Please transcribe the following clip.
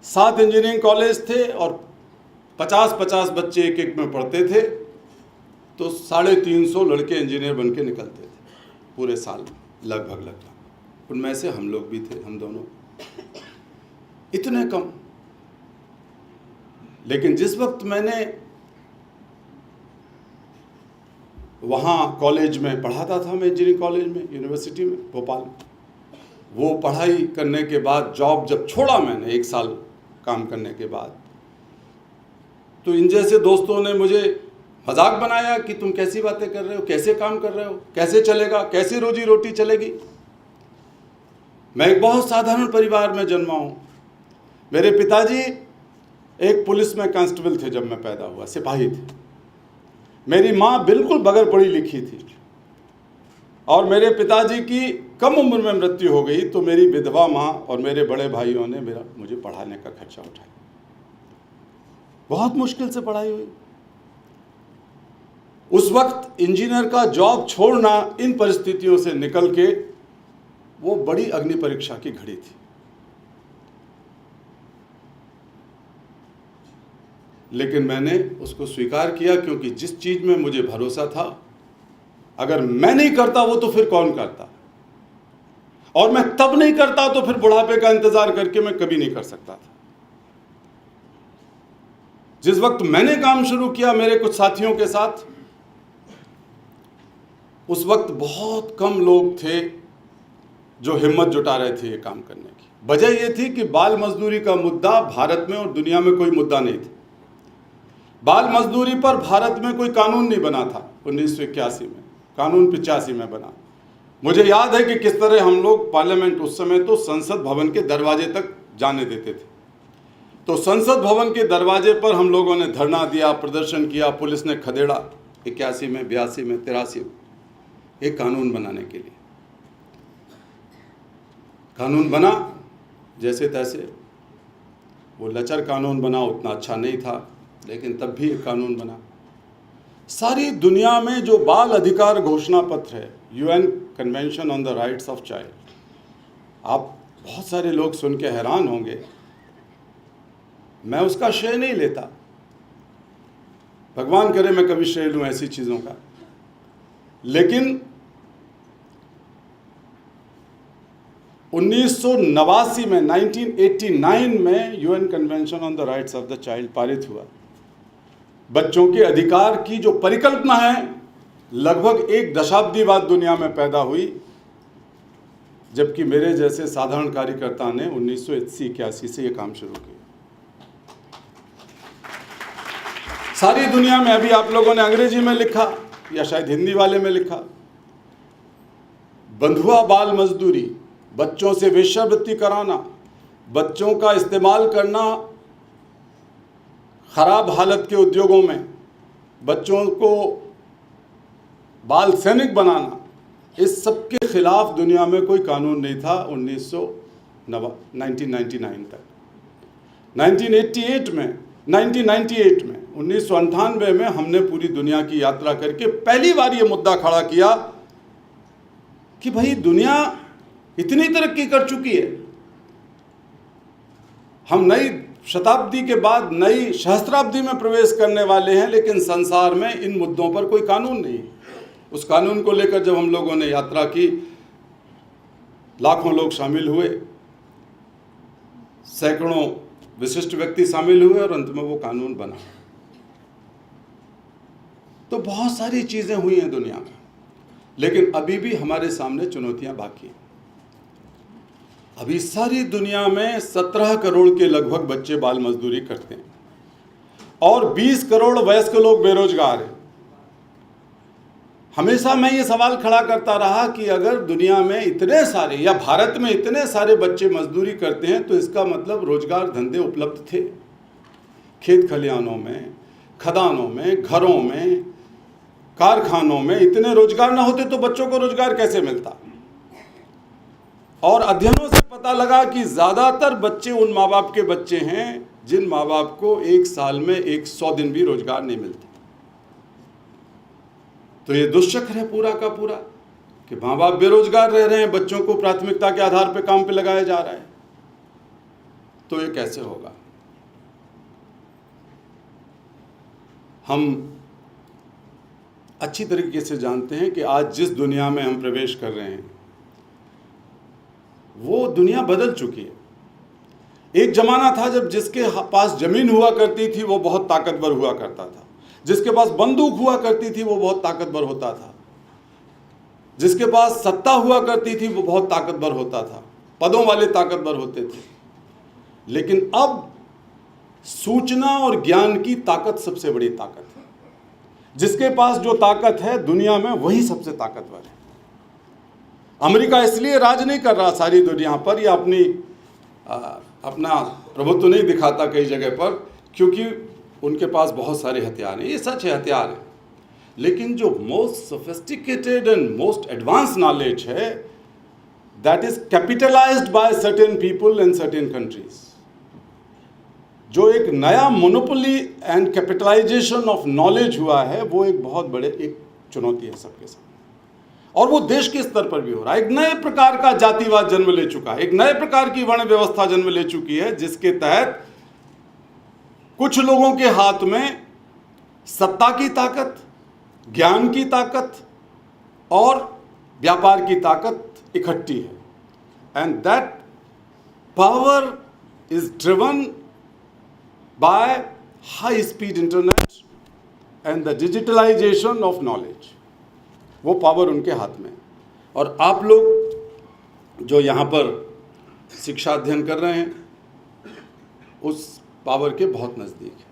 7 engineering college थे और 50-50 बच्चे एक एक में पढ़ते थे, तो 350 लड़के इंजीनियर बन के निकलते थे पूरे साल लगभग। उनमें से हम लोग भी थे, हम दोनों, इतने कम। लेकिन जिस वक्त मैंने वहाँ कॉलेज में पढ़ाता था, मैं इंजीनियरिंग कॉलेज में, यूनिवर्सिटी में भोपाल, वो पढ़ाई करने के बाद जॉब जब छोड़ा मैंने 1 साल काम करने के बाद, तो इन जैसे दोस्तों ने मुझे मजाक बनाया कि तुम कैसी बातें कर रहे हो, कैसे काम कर रहे हो, कैसे चलेगा, कैसे रोजी रोटी चलेगी। मैं एक बहुत साधारण परिवार में जन्मा हूँ। मेरे पिताजी एक पुलिस में कांस्टेबल थे जब मैं पैदा हुआ, सिपाही थे। मेरी माँ बिल्कुल बगैर पढ़ी लिखी थी और मेरे पिताजी की कम उम्र में मृत्यु हो गई, तो मेरी विधवा माँ और मेरे बड़े भाइयों ने मुझे पढ़ाने का खर्चा उठाया। बहुत मुश्किल से पढ़ाई हुई। उस वक्त इंजीनियर का जॉब छोड़ना इन परिस्थितियों से निकल के वो बड़ी अग्नि परीक्षा की घड़ी थी। लेकिन मैंने उसको स्वीकार किया, क्योंकि जिस चीज में मुझे भरोसा था, अगर मैं नहीं करता वो तो फिर कौन करता, और मैं तब नहीं करता तो फिर बुढ़ापे का इंतजार करके मैं कभी नहीं कर सकता था। जिस वक्त मैंने काम शुरू किया मेरे कुछ साथियों के साथ, उस वक्त बहुत कम लोग थे जो हिम्मत जुटा रहे थे ये काम करने की। वजह यह थी कि बाल मजदूरी का मुद्दा भारत में और दुनिया में कोई मुद्दा नहीं था। बाल मजदूरी पर भारत में कोई कानून नहीं बना था 1981 में, कानून 85 में बना। मुझे याद है कि किस तरह हम लोग पार्लियामेंट, उस समय तो संसद भवन के दरवाजे तक जाने देते थे, तो संसद भवन के दरवाजे पर हम लोगों ने धरना दिया, प्रदर्शन किया, पुलिस ने खदेड़ा 81 में, 82 में, 83 में, एक कानून बनाने के लिए। कानून बना जैसे तैसे, वो लचर कानून बना, उतना अच्छा नहीं था, लेकिन तब भी एक कानून बना। सारी दुनिया में जो बाल अधिकार घोषणा पत्र है, UN convention on the rights of child, आप बहुत सारे लोग सुन के हैरान होंगे, मैं उसका श्रेय नहीं लेता, भगवान करे मैं कभी श्रेय लूं ऐसी चीजों का, लेकिन 1989 में, 1989 में UN convention on the rights of the child पारित हुआ। बच्चों के अधिकार की जो परिकल्पना है, लगभग 1 दशाब्दी बाद दुनिया में पैदा हुई, जबकि मेरे जैसे साधारण कार्यकर्ता ने 1981 से ये काम शुरू किया। सारी दुनिया में, अभी आप लोगों ने अंग्रेजी में लिखा या शायद हिंदी वाले में लिखा, बंधुआ बाल मजदूरी, बच्चों से वेश्यावृत्ति कराना, बच्चों का इस्तेमाल करना खराब हालत के उद्योगों में, बच्चों को बाल सैनिक बनाना, इस सब के खिलाफ दुनिया में कोई कानून नहीं था 1999 तक। 1998 में 1998 में हमने पूरी दुनिया की यात्रा करके पहली बार ये मुद्दा खड़ा किया कि भाई दुनिया इतनी तरक्की कर चुकी है, हम नई शताब्दी के बाद नई सहस्त्राब्दी में प्रवेश करने वाले हैं, लेकिन संसार में इन मुद्दों पर कोई कानून नहीं है। उस कानून को लेकर जब हम लोगों ने यात्रा की, लाखों लोग शामिल हुए, सैकड़ों विशिष्ट व्यक्ति शामिल हुए और अंत में वो कानून बना। तो बहुत सारी चीजें हुई हैं दुनिया में, लेकिन अभी भी हमारे सामने चुनौतियां बाकी हैं। अभी सारी दुनिया में 17 करोड़ के लगभग बच्चे बाल मजदूरी करते हैं और 20 करोड़ वयस्क लोग बेरोजगार हैं। हमेशा मैं ये सवाल खड़ा करता रहा कि अगर दुनिया में इतने सारे या भारत में इतने सारे बच्चे मजदूरी करते हैं तो इसका मतलब रोजगार धंधे उपलब्ध थे। खेत खलिहानों में, खदानों में, घरों में, कारखानों में इतने रोजगार ना होते तो बच्चों को रोजगार कैसे मिलता। और अध्ययनों से पता लगा कि ज्यादातर बच्चे उन माँ बाप के बच्चे हैं जिन माँ बाप को एक साल में 100 दिन भी रोजगार नहीं मिलता। तो ये दुष्चक्र है पूरा का पूरा कि माँ बाप बेरोजगार रह रहे हैं, बच्चों को प्राथमिकता के आधार पर काम पे लगाया जा रहा है। तो ये कैसे होगा? हम अच्छी तरीके से जानते हैं कि आज जिस दुनिया में हम प्रवेश कर रहे हैं वो दुनिया बदल चुकी है। एक ज़माना था जब जिसके पास ज़मीन हुआ करती थी वो बहुत ताकतवर हुआ करता था, जिसके पास बंदूक हुआ करती थी वो बहुत ताकतवर होता था, जिसके पास सत्ता हुआ करती थी वो बहुत ताकतवर होता था, पदों वाले ताकतवर होते थे। लेकिन अब सूचना और ज्ञान की ताकत सबसे बड़ी ताकत है। जिसके पास जो ताकत है दुनिया में वही सबसे ताकतवर है। अमेरिका इसलिए राज नहीं कर रहा सारी दुनिया पर या अपना प्रभुत्व नहीं दिखाता कई जगह पर, क्योंकि उनके पास बहुत सारे हथियार हैं। ये सच है, हथियार है, लेकिन जो most sophisticated and most advance knowledge है that is capitalized by certain people and certain countries. जो एक नया monopoly and capitalization of knowledge हुआ है वो एक बहुत बड़े एक चुनौती है सबके सामने, और वो देश के स्तर पर भी हो रहा है। एक नए प्रकार का जातिवाद जन्म ले चुका है, एक नए प्रकार की वर्ण व्यवस्था जन्म ले चुकी है, जिसके तहत कुछ लोगों के हाथ में सत्ता की ताकत, ज्ञान की ताकत और व्यापार की ताकत इकट्ठी है। And that power is driven by high speed internet and the digitalization of knowledge। वो पावर उनके हाथ में, और आप लोग जो यहाँ पर शिक्षा अध्ययन कर रहे हैं उस पावर के बहुत नज़दीक है।